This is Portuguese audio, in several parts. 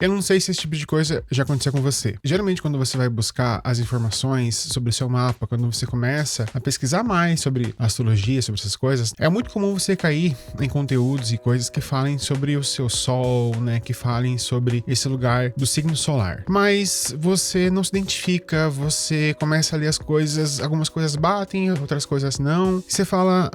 Eu não sei se esse tipo de coisa já aconteceu com você. Geralmente, quando você vai buscar as informações sobre o seu mapa, quando você começa a pesquisar mais sobre astrologia, sobre essas coisas, é muito comum você cair em conteúdos e coisas que falem sobre o seu sol, né? Que falem sobre esse lugar do signo solar. Mas você não se identifica, você começa a ler as coisas, algumas coisas batem, outras coisas não. E você fala,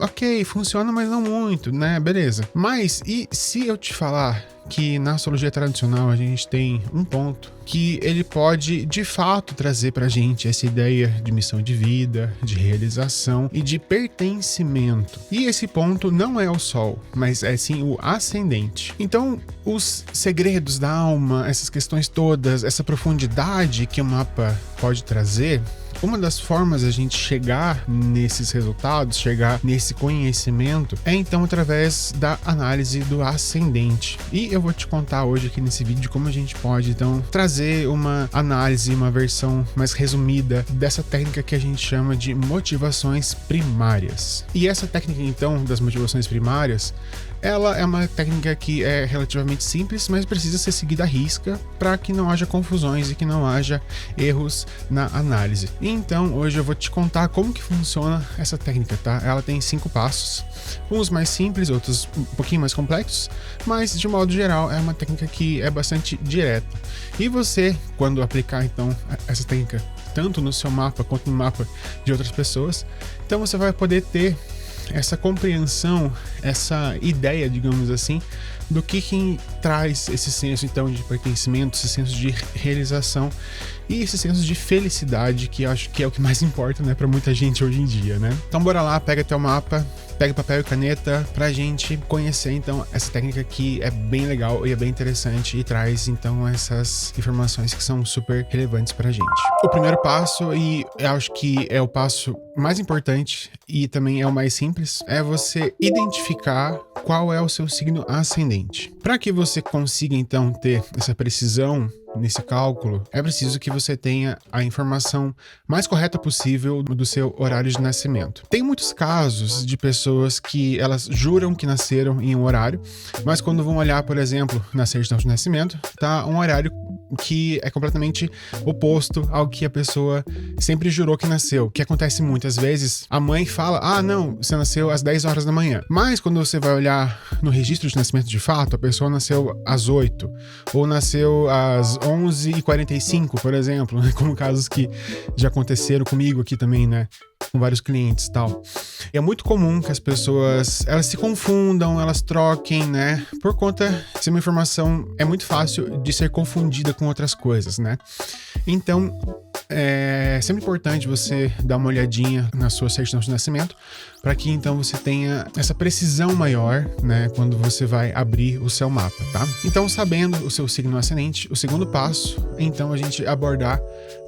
ok, funciona, mas não muito, né? Beleza. Mas e se eu te falar que na astrologia tradicional a gente tem um ponto que ele pode de fato trazer pra gente essa ideia de missão de vida, de realização e de pertencimento. E esse ponto não é o Sol, mas é sim o ascendente. Então, os segredos da alma, essas questões todas, essa profundidade que o mapa pode trazer, uma das formas a gente chegar nesses resultados, chegar nesse conhecimento, é então através da análise do ascendente. E eu vou te contar hoje aqui nesse vídeo como a gente pode então trazer uma análise, uma versão mais resumida dessa técnica que a gente chama de motivações primárias. E essa técnica então das motivações primárias, ela é uma técnica que é relativamente simples, mas precisa ser seguida à risca para que não haja confusões e que não haja erros na análise. Então, hoje eu vou te contar como que funciona essa técnica, tá? Ela tem 5 passos, uns mais simples, outros um pouquinho mais complexos, mas de modo geral é uma técnica que é bastante direta. E você, quando aplicar então essa técnica tanto no seu mapa quanto no mapa de outras pessoas, então você vai poder ter essa compreensão, essa ideia, digamos assim, do que traz esse senso então de pertencimento, esse senso de realização e esse senso de felicidade, que eu acho que é o que mais importa, né, para muita gente hoje em dia, né? Então bora lá, pega teu mapa, pega papel e caneta pra gente conhecer então essa técnica que é bem legal e é bem interessante e traz então essas informações que são super relevantes pra gente. O primeiro passo, e eu acho que é o passo mais importante e também é o mais simples, é você identificar qual é o seu signo ascendente. Para que você consiga então ter essa precisão nesse cálculo, é preciso que você tenha a informação mais correta possível do seu horário de nascimento. Tem muitos casos de pessoas que elas juram que nasceram em um horário, mas quando vão olhar, por exemplo, na certidão de nascimento, tá um horário que é completamente oposto ao que a pessoa sempre jurou que nasceu. O que acontece muitas vezes, a mãe fala, não, você nasceu às 10 horas da manhã. Mas quando você vai olhar no registro de nascimento de fato, a pessoa nasceu às 8, ou nasceu às 11h45, por exemplo, como casos que já aconteceram comigo aqui também, né? Com vários clientes e tal. E é muito comum que as pessoas, elas se confundam, elas troquem, né? Por conta de ser uma informação, é muito fácil de ser confundida com outras coisas, né? Então, é sempre importante você dar uma olhadinha na sua certidão de nascimento, para que então você tenha essa precisão maior, né, quando você vai abrir o seu mapa, tá? Então, sabendo o seu signo ascendente, o segundo passo é então a gente abordar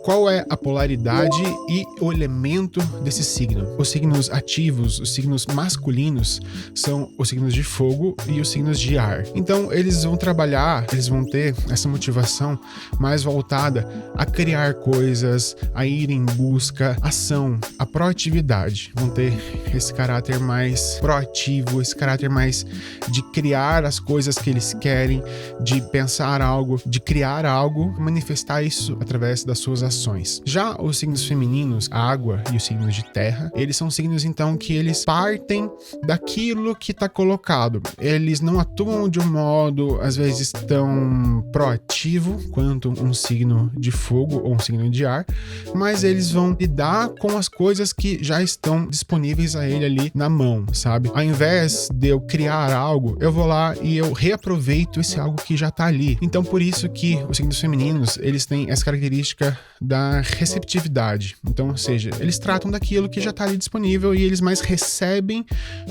qual é a polaridade e o elemento desse signo. Os signos ativos, os signos masculinos, são os signos de fogo e os signos de ar. Então, eles vão trabalhar, eles vão ter essa motivação mais voltada a criar coisas, a ir em busca, ação, a proatividade. Vão ter esse caráter mais proativo, esse caráter mais de criar as coisas que eles querem, de pensar algo, de criar algo, manifestar isso através das suas ações. Já os signos femininos, a água e os signos de terra, eles são signos então que eles partem daquilo que está colocado. Eles não atuam de um modo, às vezes, tão proativo quanto um signo de fogo ou um signo de ar, mas eles vão lidar com as coisas que já estão disponíveis a ele ali na mão, sabe? Ao invés de eu criar algo, eu vou lá e eu reaproveito esse algo que já tá ali. Então, por isso que os signos femininos, eles têm essa característica da receptividade. Então, ou seja, eles tratam daquilo que já tá ali disponível e eles mais recebem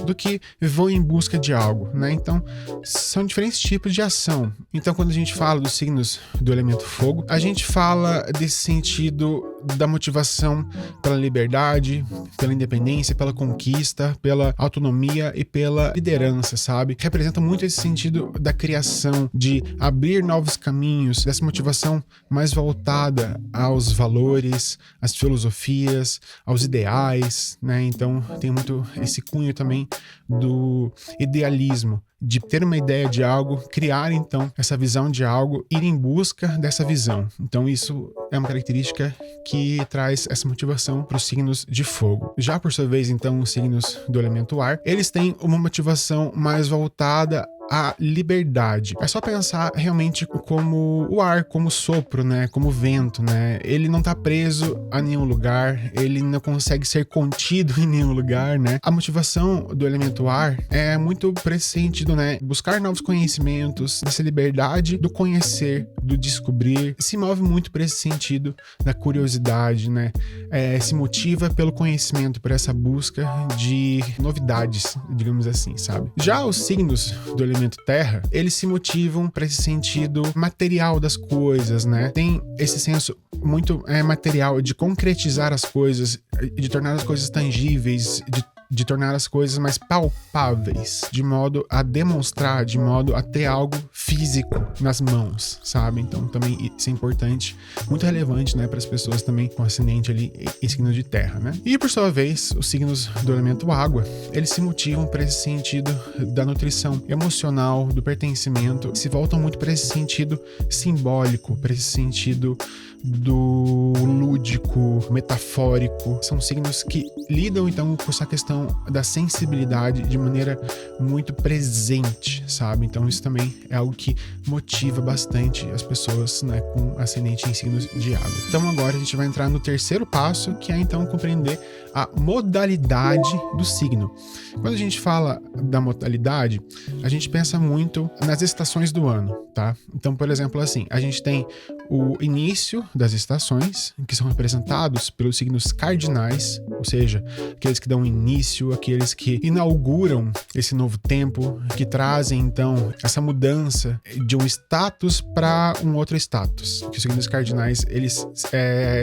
do que vão em busca de algo, né? Então, são diferentes tipos de ação. Então, quando a gente fala dos signos do elemento fogo, a gente fala desse sentido da motivação pela liberdade, pela independência, pela conquista, pela autonomia e pela liderança, sabe? Representa muito esse sentido da criação, de abrir novos caminhos, dessa motivação mais voltada aos valores, às filosofias, aos ideais, né? Então tem muito esse cunho também do idealismo de ter uma ideia de algo, criar então essa visão de algo, ir em busca dessa visão. Então isso é uma característica que traz essa motivação para os signos de fogo. Já por sua vez, então, os signos do elemento ar, eles têm uma motivação mais voltada a liberdade. É só pensar realmente como o ar, como o sopro, né? Como o vento, né? Ele não tá preso a nenhum lugar, ele não consegue ser contido em nenhum lugar, né? A motivação do elemento ar é muito para esse sentido, né? Buscar novos conhecimentos, dessa liberdade do conhecer, do descobrir, se move muito para esse sentido da curiosidade, né? Se motiva pelo conhecimento, por essa busca de novidades, digamos assim, sabe? Já os signos do elemento terra, eles se motivam para esse sentido material das coisas, né? Tem esse senso muito material de concretizar as coisas, de tornar as coisas tangíveis, de tornar as coisas mais palpáveis, de modo a demonstrar, de modo a ter algo físico nas mãos, sabe? Então também isso é importante, muito relevante, né, para as pessoas também com ascendente ali em signo de terra, né? E por sua vez, os signos do elemento água, eles se motivam para esse sentido da nutrição emocional, do pertencimento, se voltam muito para esse sentido simbólico, para esse sentido do lúdico, metafórico. São signos que lidam então com essa questão da sensibilidade de maneira muito presente, sabe? Então isso também é algo que motiva bastante as pessoas, né, com ascendente em signos de água. Então agora a gente vai entrar no terceiro passo, que é então compreender a modalidade do signo. Quando a gente fala da modalidade, a gente pensa muito nas estações do ano, tá? Então, por exemplo, assim, a gente tem o início das estações, que são representados pelos signos cardinais, ou seja, aqueles que dão início, aqueles que inauguram esse novo tempo, que trazem então essa mudança de um status para um outro status. Que os signos cardinais, eles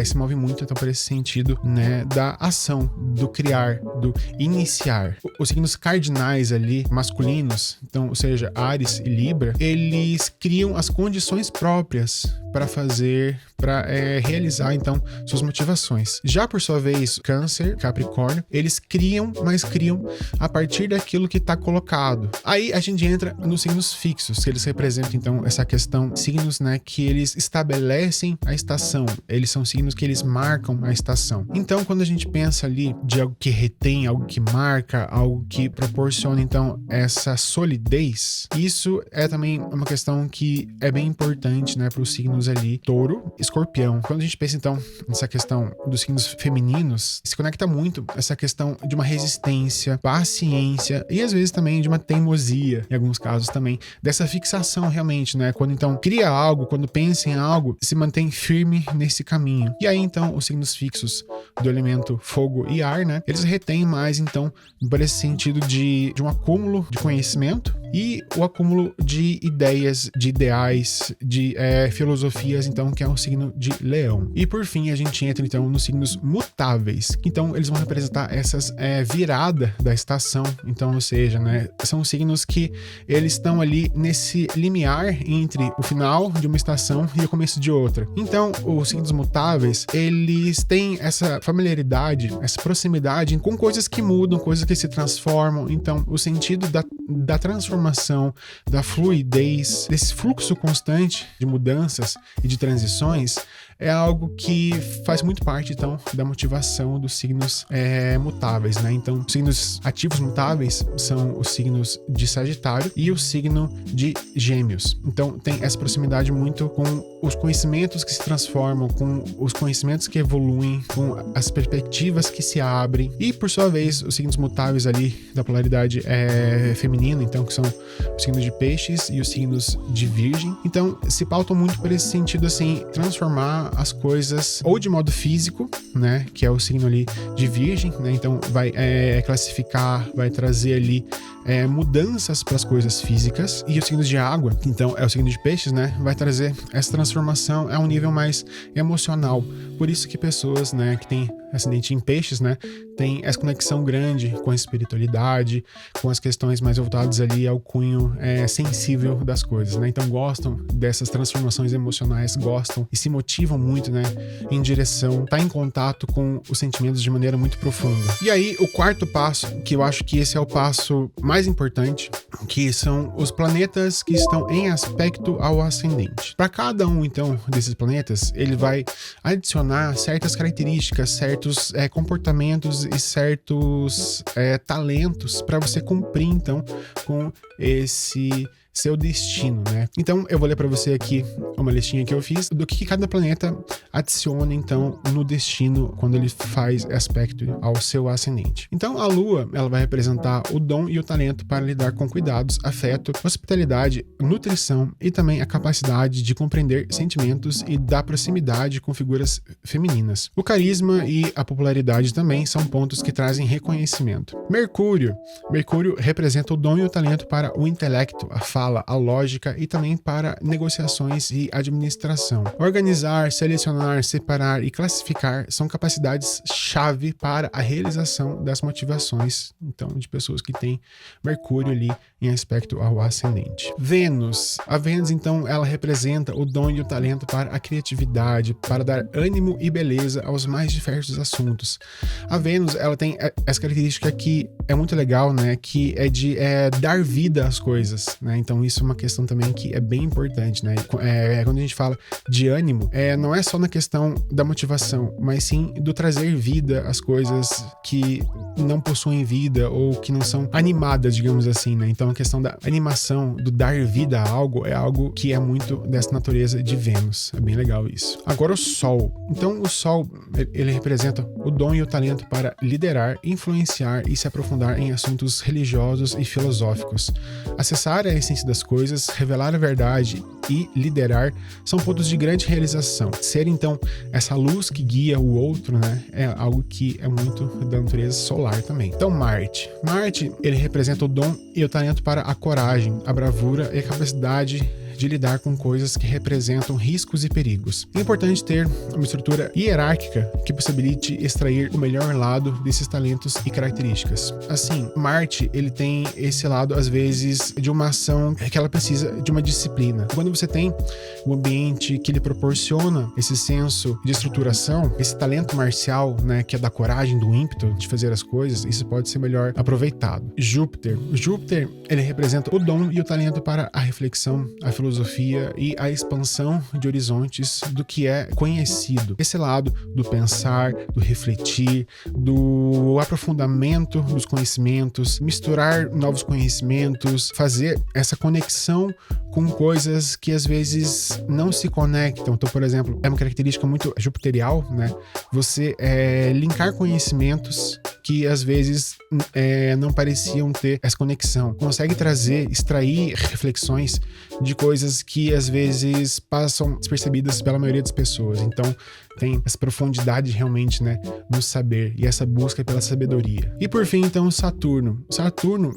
se movem muito então por esse sentido, né, da ação, do criar, do iniciar. Os signos cardinais ali, masculinos, então, ou seja, Áries e Libra, eles criam as condições próprias para realizar então suas motivações. Já por sua vez, Câncer, Capricórnio, eles criam, mas criam a partir daquilo que está colocado. Aí a gente entra nos signos fixos, que eles representam então essa questão, signos, né, que eles estabelecem a estação, eles são signos que eles marcam a estação. Então, quando a gente pensa ali de algo que retém, algo que marca, algo que proporciona então essa solidez, isso é também uma questão que é bem importante, né, para os signos ali, Touro, Escorpião. Quando a gente pensa então nessa questão dos signos femininos, se conecta muito essa questão de uma resistência, paciência e às vezes também de uma teimosia, em alguns casos também, dessa fixação realmente, né? Quando então cria algo, quando pensa em algo, se mantém firme nesse caminho. E aí então os signos fixos do elemento fogo e ar, né? Eles retêm mais então por esse sentido de um acúmulo de conhecimento e o acúmulo de ideias, de ideais, de filosofias, então, que é o signo de Leão. E por fim, a gente entra então nos signos mutáveis, então eles vão representar essas virada da estação, então, ou seja, né, são signos que eles estão ali nesse limiar entre o final de uma estação e o começo de outra. Então, os signos mutáveis, eles têm essa familiaridade, essa proximidade com coisas que mudam, coisas que se transformam. Então, o sentido da transformação, da fluidez, desse fluxo constante de mudanças e de transições é algo que faz muito parte, então, da motivação dos signos mutáveis, né? Então, os signos ativos mutáveis são os signos de Sagitário e o signo de Gêmeos. Então, tem essa proximidade muito com os conhecimentos que se transformam, com os conhecimentos que evoluem, com as perspectivas que se abrem. E, por sua vez, os signos mutáveis ali da polaridade feminina, então, que são os signos de Peixes e os signos de Virgem. Então, se pautam muito por esse sentido, assim, transformar as coisas ou de modo físico, né, que é o signo ali de Virgem, né, então vai classificar, vai trazer ali mudanças para as coisas físicas. E os signos de água, então é o signo de Peixes, né, vai trazer essa transformação a um nível mais emocional. Por isso que pessoas, né, que têm ascendente em peixes, né, tem essa conexão grande com a espiritualidade, com as questões mais voltadas ali ao cunho sensível das coisas, né? Então gostam dessas transformações emocionais, gostam e se motivam muito, né, em direção, tá em contato com os sentimentos de maneira muito profunda. E aí, o quarto passo, que eu acho que esse é o passo mais importante, que são os planetas que estão em aspecto ao ascendente. Para cada um, então, desses planetas, ele vai adicionar certas características, certos comportamentos e certos talentos para você cumprir, então, com esse seu destino, né? Então, eu vou ler para você aqui uma listinha que eu fiz do que cada planeta adiciona, então, no destino quando ele faz aspecto ao seu ascendente. Então, a Lua, ela vai representar o dom e o talento para lidar com cuidados, afeto, hospitalidade, nutrição e também a capacidade de compreender sentimentos e dar proximidade com figuras femininas. O carisma e a popularidade também são pontos que trazem reconhecimento. Mercúrio representa o dom e o talento para o intelecto, a fala, a lógica e também para negociações e administração. Organizar, selecionar, separar e classificar são capacidades-chave para a realização das motivações, então, de pessoas que têm Mercúrio ali em aspecto ao ascendente. Vênus. A Vênus, então, ela representa o dom e o talento para a criatividade, para dar ânimo e beleza aos mais diversos assuntos. A Vênus, ela tem essa característica que é muito legal, né, que é de dar vida às coisas, né? Então isso é uma questão também que é bem importante, né? Quando a gente fala de ânimo, não é só na questão da motivação, mas sim do trazer vida às coisas que não possuem vida ou que não são animadas, digamos assim, né? Então a questão da animação, do dar vida a algo, é algo que é muito dessa natureza de Vênus. É bem legal isso. Agora o Sol. Então o Sol, ele representa o dom e o talento para liderar, influenciar e se aprofundar em assuntos religiosos e filosóficos. Acessar a essência das coisas, revelar a verdade e liderar são pontos de grande realização. Ser, então, essa luz que guia o outro, né, é algo que é muito da natureza solar também. Então, Marte, ele representa o dom e o talento para a coragem, a bravura e a capacidade de lidar com coisas que representam riscos e perigos. É importante ter uma estrutura hierárquica que possibilite extrair o melhor lado desses talentos e características. Assim, Marte, ele tem esse lado, às vezes, de uma ação que ela precisa de uma disciplina. Quando você tem um ambiente que lhe proporciona esse senso de estruturação, esse talento marcial, né, que é da coragem, do ímpeto de fazer as coisas, isso pode ser melhor aproveitado. Júpiter, ele representa o dom e o talento para a reflexão, a filosofia e a expansão de horizontes do que é conhecido. Esse lado do pensar, do refletir, do aprofundamento dos conhecimentos, misturar novos conhecimentos, fazer essa conexão com coisas que às vezes não se conectam. Então, por exemplo, é uma característica muito jupiterial, né? Você linkar conhecimentos que às vezes não pareciam ter essa conexão. Consegue extrair reflexões de coisas que às vezes passam despercebidas pela maioria das pessoas. Então, tem essa profundidade realmente, né, no saber e essa busca pela sabedoria. E por fim, então, Saturno,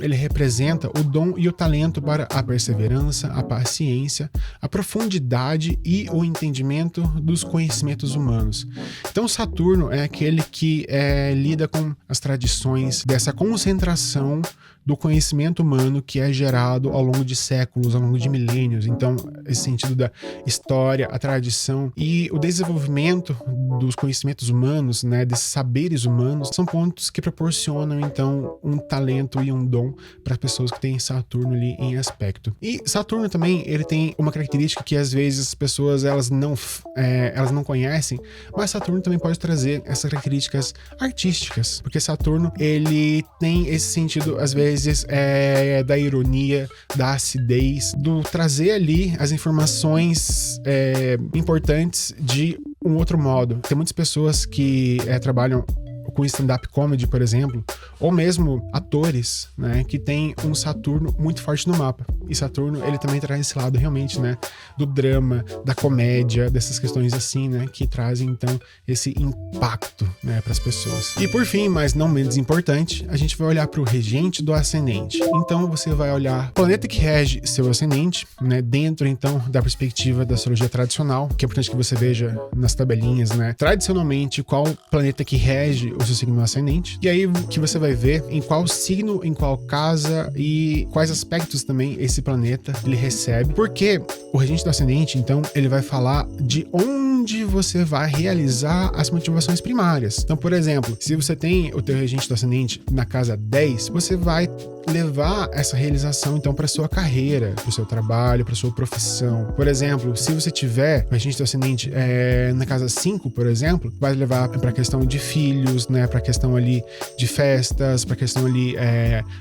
ele representa o dom e o talento para a perseverança, a paciência, a profundidade e o entendimento dos conhecimentos humanos. Então, Saturno é aquele que lida com as tradições dessa concentração do conhecimento humano que é gerado ao longo de séculos, ao longo de milênios. Então, esse sentido da história, a tradição e o desenvolvimento dos conhecimentos humanos, né, desses saberes humanos, são pontos que proporcionam, então, um talento e um dom para as pessoas que têm Saturno ali em aspecto. E Saturno também, ele tem uma característica que às vezes as pessoas elas não conhecem, mas Saturno também pode trazer essas características artísticas, porque Saturno, ele tem esse sentido, às vezes, da ironia, da acidez, do trazer ali as informações importantes de um outro modo. Tem muitas pessoas que trabalham com stand-up comedy, por exemplo, ou mesmo atores, né, que tem um Saturno muito forte no mapa. E Saturno, ele também traz esse lado realmente, né, do drama, da comédia, dessas questões assim, né, que trazem então esse impacto, né, para as pessoas. E por fim, mas não menos importante, a gente vai olhar para o regente do ascendente. Então você vai olhar o planeta que rege seu ascendente, né, dentro então da perspectiva da astrologia tradicional, que é importante que você veja nas tabelinhas, né, tradicionalmente qual planeta que rege o seu signo ascendente. E aí que você vai ver em qual signo, em qual casa e quais aspectos também esse planeta ele recebe. Porque o regente do ascendente, então, ele vai falar de onde você vai realizar as motivações primárias. Então, por exemplo, se você tem o teu regente do ascendente na casa 10, você vai levar essa realização então para sua carreira, para o seu trabalho, para sua profissão. Por exemplo, se você tiver o regente do ascendente na casa 5, por exemplo, vai levar para a questão de filhos, né, para a questão ali de festas, para a questão ali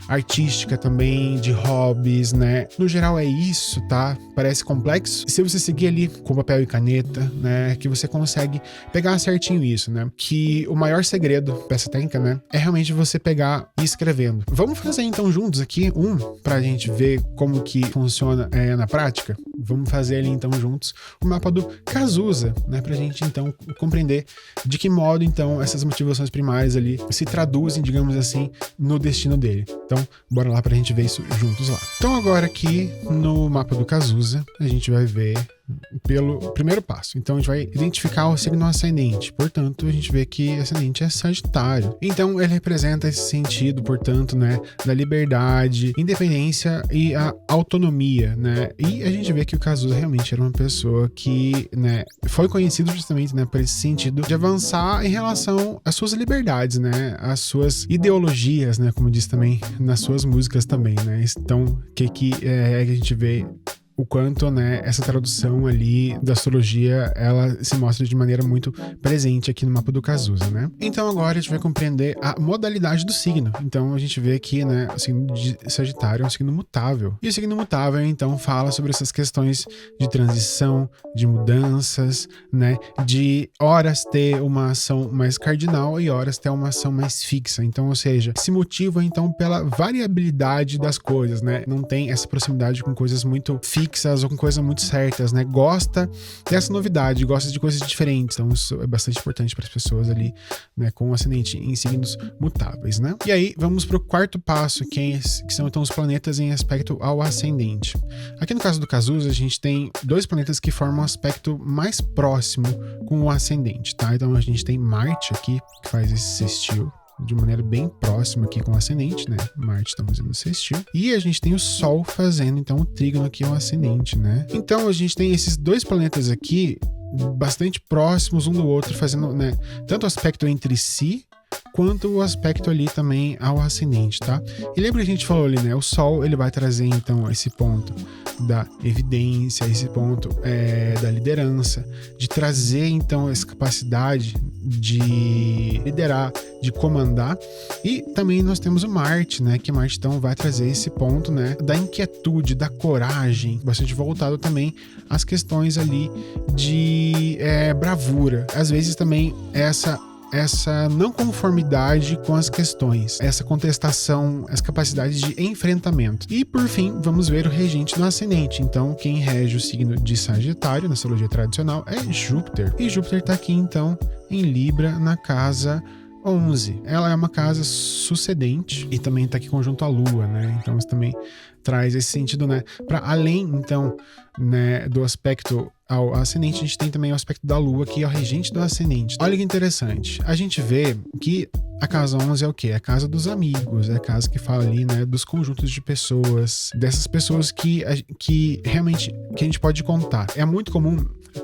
artística também, de hobbies, né? No geral é isso, tá? Parece complexo. Se você seguir ali com papel e caneta, né, que você consegue pegar certinho isso, né? Que o maior segredo dessa técnica, né, é realmente você pegar e ir escrevendo. Vamos fazer então juntos aqui pra gente ver como que funciona na prática. Vamos fazer ali então juntos o mapa do Cazuza, né, pra gente então compreender de que modo então essas motivações primárias ali se traduzem, digamos assim, no destino dele. Então, bora lá pra gente ver isso juntos lá. Então agora aqui no mapa do Cazuza, a gente vai ver pelo primeiro passo. Então a gente vai identificar o signo ascendente. Portanto, a gente vê que ascendente é Sagitário. Então ele representa esse sentido, portanto, né, da liberdade, independência e a autonomia, né? E a gente vê que o Cazuza realmente era uma pessoa que, né, foi conhecido justamente, né, por esse sentido de avançar em relação às suas liberdades, né, às suas ideologias, né, como diz também nas suas músicas também, né? Então, o que a gente vê o quanto, né, essa tradução ali da astrologia, ela se mostra de maneira muito presente aqui no mapa do Cazuza, né? Então agora a gente vai compreender a modalidade do signo. Então a gente vê aqui, né, o signo de Sagitário é um signo mutável. E o signo mutável, então, fala sobre essas questões de transição, de mudanças, né, de horas ter uma ação mais cardinal e horas ter uma ação mais fixa. Então, ou seja, se motiva, então, pela variabilidade das coisas, né? Não tem essa proximidade com coisas muito fixas ou com coisas muito certas, né? Gosta dessa novidade, gosta de coisas diferentes. Então isso é bastante importante para as pessoas ali, né, com o ascendente em signos mutáveis, né? E aí vamos para o quarto passo, que são então os planetas em aspecto ao ascendente. Aqui no caso do Cazuza, a gente tem dois planetas que formam um aspecto mais próximo com o ascendente, tá? Então a gente tem Marte aqui, que faz esse sextil de maneira bem próxima aqui com o ascendente, né? Marte está fazendo o sextil. E a gente tem o Sol fazendo, então, o trígono aqui ao ascendente, né? Então, a gente tem esses dois planetas aqui bastante próximos um do outro, fazendo, né, tanto o aspecto entre si, quanto o aspecto ali também ao ascendente, tá? E lembra que a gente falou ali, né? O Sol, ele vai trazer, então, esse ponto da evidência, esse ponto da liderança, de trazer, então, essa capacidade de liderar, de comandar. E também nós temos o Marte, né? Que Marte, então, vai trazer esse ponto, né, da inquietude, da coragem, bastante voltado também às questões ali de bravura. Às vezes também essa não conformidade com as questões, essa contestação, essa capacidade de enfrentamento. E por fim, vamos ver o regente no ascendente. Então, quem rege o signo de Sagitário na astrologia tradicional é Júpiter. E Júpiter está aqui então em Libra, na casa 11. Ela é uma casa sucedente e também está aqui conjunto à Lua, né? Então isso também traz esse sentido, né? Para além, então, né, do aspecto ao ascendente, a gente tem também o aspecto da Lua, que é o regente do ascendente. Olha que interessante. A gente vê que a casa 11 é o quê? É a casa dos amigos, é a casa que fala ali, né, dos conjuntos de pessoas, dessas pessoas que realmente que a gente pode contar. É muito comum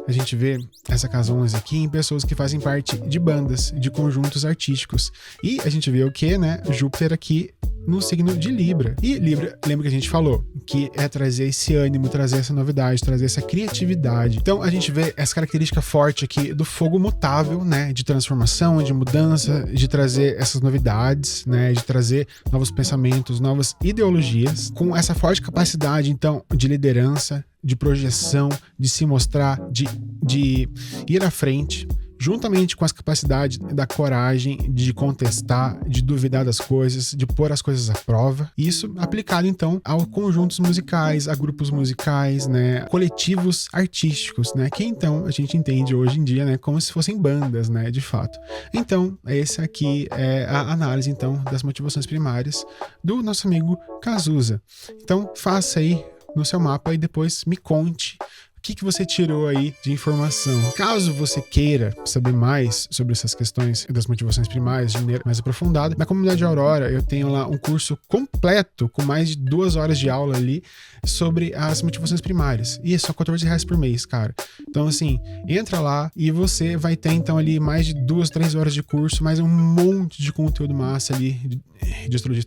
a gente ver essa casa 11 aqui em pessoas que fazem parte de bandas, de conjuntos artísticos. E a gente vê o quê, né? Júpiter aqui no signo de Libra. E Libra, lembra que a gente falou que é trazer esse ânimo, trazer essa novidade, trazer essa criatividade. Então a gente vê essa característica forte aqui do fogo mutável, né, de transformação, de mudança, de trazer essas novidades, né, de trazer novos pensamentos, novas ideologias, com essa forte capacidade então de liderança, de projeção, de se mostrar, de ir à frente, juntamente com as capacidades da coragem de contestar, de duvidar das coisas, de pôr as coisas à prova. Isso aplicado então a conjuntos musicais, a grupos musicais, né, coletivos artísticos, né, que então a gente entende hoje em dia, né, como se fossem bandas, né, de fato. Então, essa aqui é a análise então das motivações primárias do nosso amigo Cazuza. Então, faça aí no seu mapa e depois me conte o que você tirou aí de informação. Caso você queira saber mais sobre essas questões das motivações primárias de maneira mais aprofundada, na comunidade Aurora eu tenho lá um curso completo com mais de 2 horas de aula ali sobre as motivações primárias. E é só R$14 por mês, cara. Então, assim, entra lá e você vai ter então ali mais de 2, 3 horas de curso, mais um monte de conteúdo massa ali de astrologia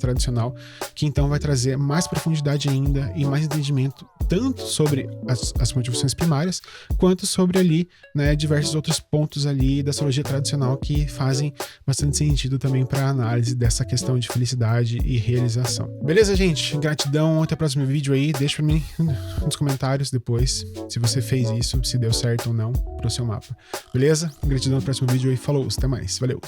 tradicional, que então vai trazer mais profundidade ainda e mais entendimento tanto sobre as motivações primárias, quanto sobre ali, né, diversos outros pontos ali da astrologia tradicional que fazem bastante sentido também para a análise dessa questão de felicidade e realização. Beleza, gente? Gratidão, até o próximo vídeo aí. Deixa para mim nos comentários depois se você fez isso, se deu certo ou não pro seu mapa. Beleza? Gratidão no próximo vídeo aí. Falou, até mais. Valeu!